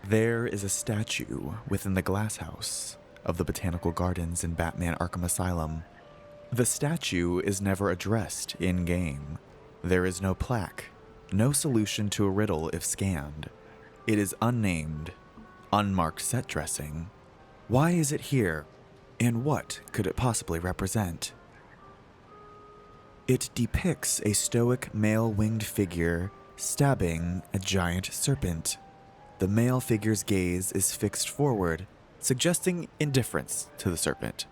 There is a statue within the glass house of the Botanical Gardens in Batman Arkham Asylum. The statue is never addressed in-game. There is no plaque, no solution to a riddle if scanned. It is unnamed, unmarked set dressing. Why is it here, and what could it possibly represent? It depicts a stoic male winged figure stabbing a giant serpent. The male figure's gaze is fixed forward, suggesting indifference to the serpent.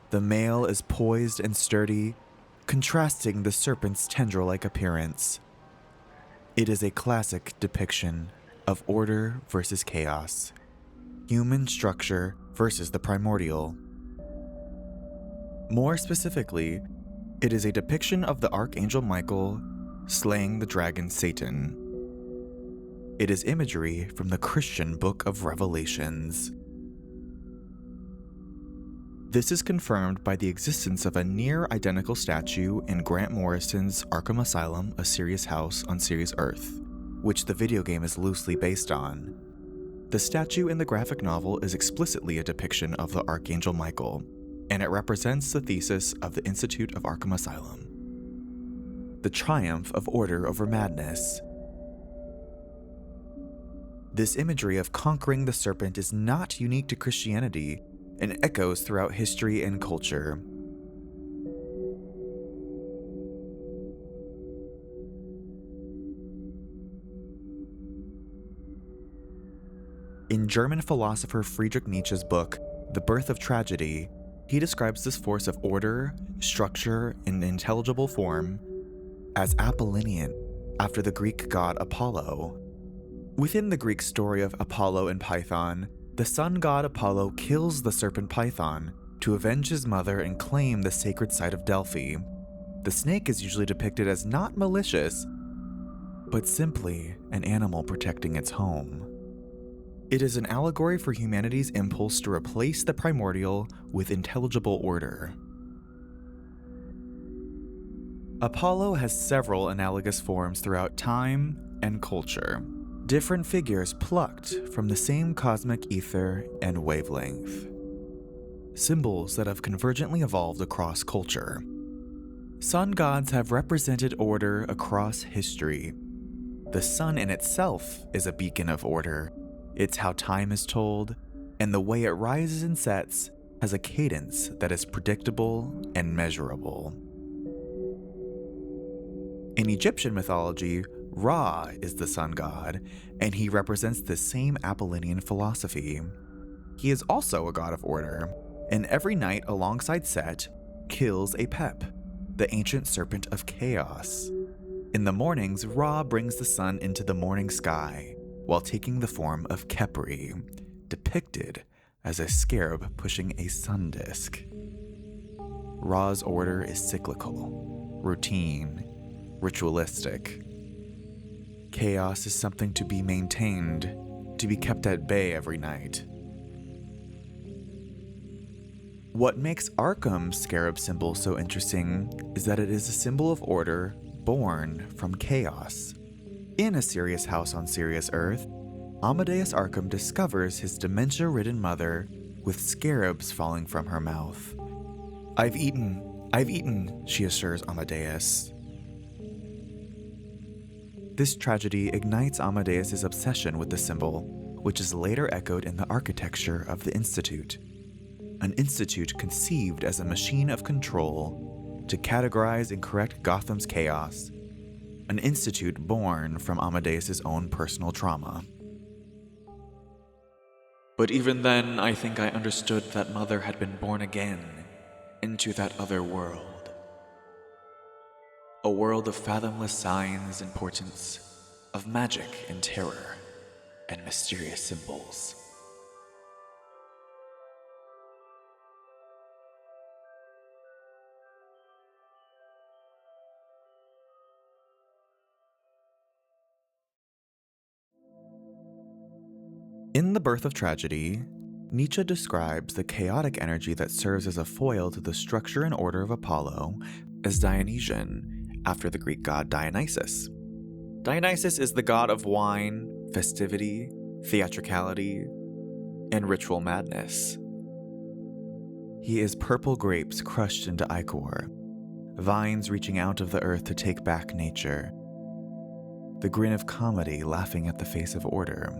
The male is poised and sturdy, contrasting the serpent's tendril-like appearance. It is a classic depiction of order versus chaos, human structure versus the primordial. More specifically, it is a depiction of the Archangel Michael slaying the dragon Satan. It is imagery from the Christian Book of Revelations. This is confirmed by the existence of a near-identical statue in Grant Morrison's Arkham Asylum, A Serious House on Serious Earth, which the video game is loosely based on. The statue in the graphic novel is explicitly a depiction of the Archangel Michael, and it represents the thesis of the Institute of Arkham Asylum: the triumph of order over madness. This imagery of conquering the serpent is not unique to Christianity and echoes throughout history and culture. In German philosopher Friedrich Nietzsche's book, The Birth of Tragedy, he describes this force of order, structure, and intelligible form as Apollonian, after the Greek god Apollo. Within the Greek story of Apollo and Python, the sun god Apollo kills the serpent Python to avenge his mother and claim the sacred site of Delphi. The snake is usually depicted as not malicious, but simply an animal protecting its home. It is an allegory for humanity's impulse to replace the primordial with intelligible order. Apollo has several analogous forms throughout time and culture, different figures plucked from the same cosmic ether and wavelength. Symbols that have convergently evolved across culture. Sun gods have represented order across history. The sun in itself is a beacon of order. It's how time is told, and the way it rises and sets has a cadence that is predictable and measurable. In Egyptian mythology, Ra is the sun god, and he represents the same Apollonian philosophy. He is also a god of order, and every night alongside Set, kills Apep, the ancient serpent of chaos. In the mornings, Ra brings the sun into the morning sky, while taking the form of Khepri, depicted as a scarab pushing a sun disk. Ra's order is cyclical, routine, ritualistic. Chaos is something to be maintained, to be kept at bay every night. What makes Arkham's scarab symbol so interesting is that it is a symbol of order born from chaos. In A Serious House on Serious Earth, Amadeus Arkham discovers his dementia-ridden mother with scarabs falling from her mouth. I've eaten, she assures Amadeus. This tragedy ignites Amadeus' obsession with the symbol, which is later echoed in the architecture of the Institute. An institute conceived as a machine of control to categorize and correct Gotham's chaos. An institute born from Amadeus' own personal trauma. But even then, I think I understood that Mother had been born again into that other world. A world of fathomless signs and portents, of magic and terror, and mysterious symbols. In The Birth of Tragedy, Nietzsche describes the chaotic energy that serves as a foil to the structure and order of Apollo as Dionysian, after the Greek god Dionysus. Dionysus is the god of wine, festivity, theatricality, and ritual madness. He is purple grapes crushed into ichor, vines reaching out of the earth to take back nature, the grin of comedy laughing at the face of order.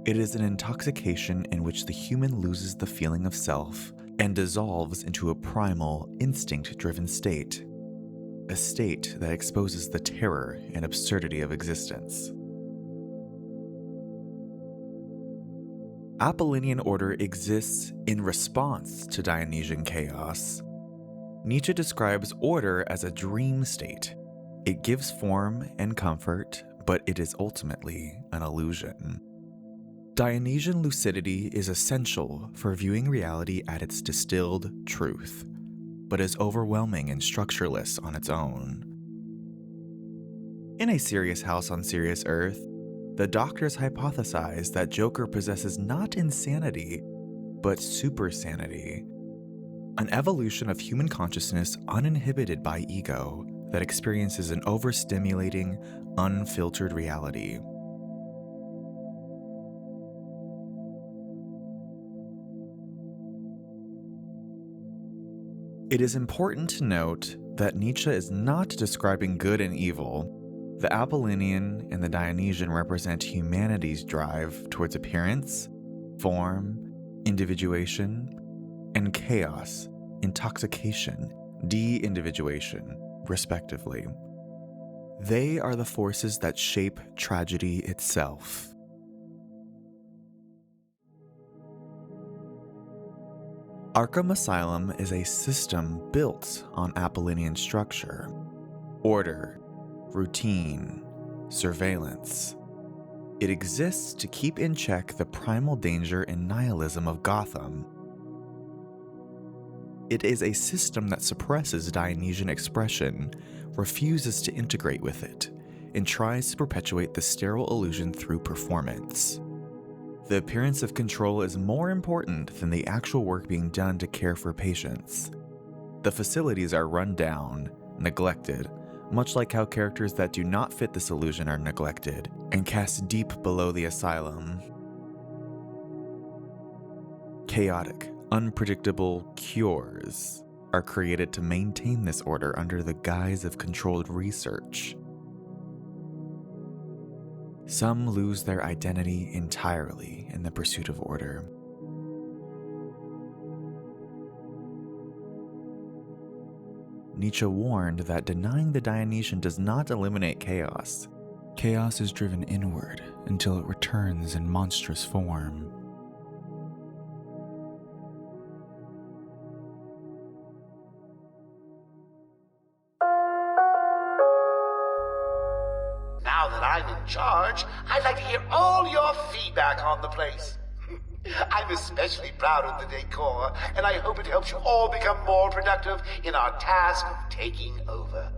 It is an intoxication in which the human loses the feeling of self and dissolves into a primal, instinct-driven state, a state that exposes the terror and absurdity of existence. Apollonian order exists in response to Dionysian chaos. Nietzsche describes order as a dream state. It gives form and comfort, but it is ultimately an illusion. Dionysian lucidity is essential for viewing reality at its distilled truth, but is overwhelming and structureless on its own. In A Serious House on Serious Earth, the doctors hypothesize that Joker possesses not insanity, but supersanity, an evolution of human consciousness uninhibited by ego that experiences an overstimulating, unfiltered reality. It is important to note that Nietzsche is not describing good and evil. The Apollonian and the Dionysian represent humanity's drive towards appearance, form, individuation, and chaos, intoxication, de-individuation, respectively. They are the forces that shape tragedy itself. Arkham Asylum is a system built on Apollonian structure, order, routine, surveillance. It exists to keep in check the primal danger and nihilism of Gotham. It is a system that suppresses Dionysian expression, refuses to integrate with it, and tries to perpetuate the sterile illusion through performance. The appearance of control is more important than the actual work being done to care for patients. The facilities are run down, neglected, much like how characters that do not fit this illusion are neglected and cast deep below the asylum. Chaotic, unpredictable cures are created to maintain this order under the guise of controlled research. Some lose their identity entirely in the pursuit of order. Nietzsche warned that denying the Dionysian does not eliminate chaos. Chaos is driven inward until it returns in monstrous form. Now that I'm in charge, I'd like to hear all your feedback on the place. I'm especially proud of the decor, and I hope it helps you all become more productive in our task of taking over.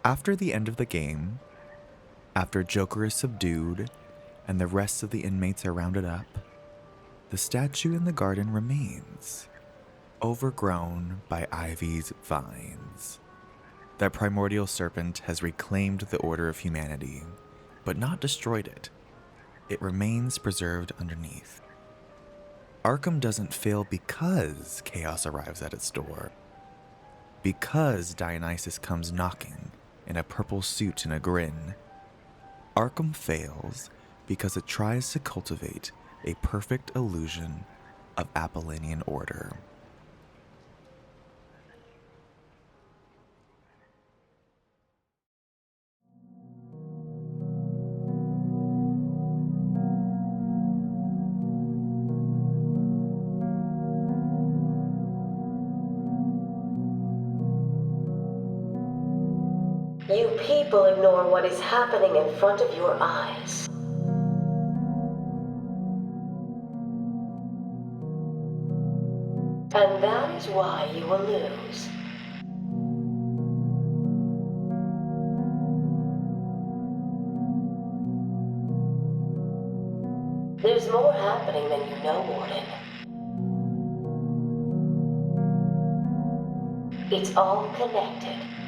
After the end of the game, after Joker is subdued and the rest of the inmates are rounded up, the statue in the garden remains, overgrown by ivy's vines. That primordial serpent has reclaimed the order of humanity, but not destroyed it. It remains preserved underneath. Arkham doesn't fail because chaos arrives at its door. Because Dionysus comes knocking in a purple suit and a grin. Arkham fails because it tries to cultivate a perfect illusion of Apollonian order. You people ignore what is happening in front of your eyes. And that is why you will lose. There's more happening than you know, Warden. It's all connected.